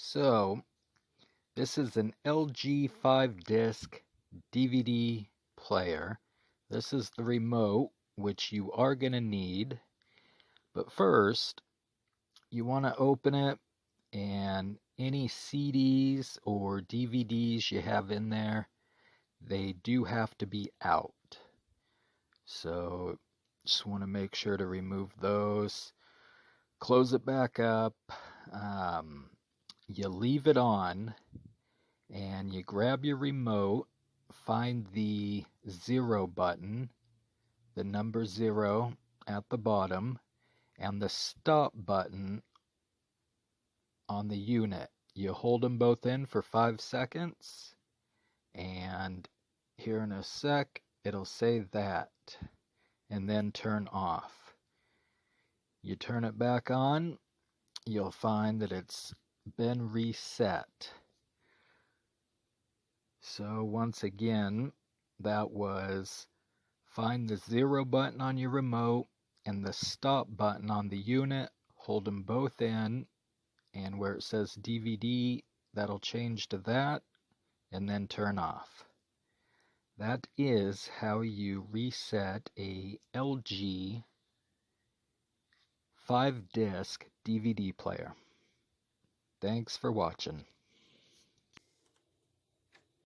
So, this is an LG 5-disc DVD player. This is the remote, which you are going to need. But first, you want to open it, and any CDs or DVDs you have in there, they do have to be out. So, just want to make sure to remove those. Close it back up. You leave it on, and you grab your remote, find the 0 button, the number 0 at the bottom, and the stop button on the unit. You hold them both in for 5 seconds, and here in a sec it'll say that, and then turn off. You turn it back on, you'll find that it's been reset. So once again, that was find the 0 button on your remote and the stop button on the unit, hold them both in, and where it says DVD, that'll change to that, and then turn off. That is how you reset a LG 5-disc DVD player. Thanks for watching.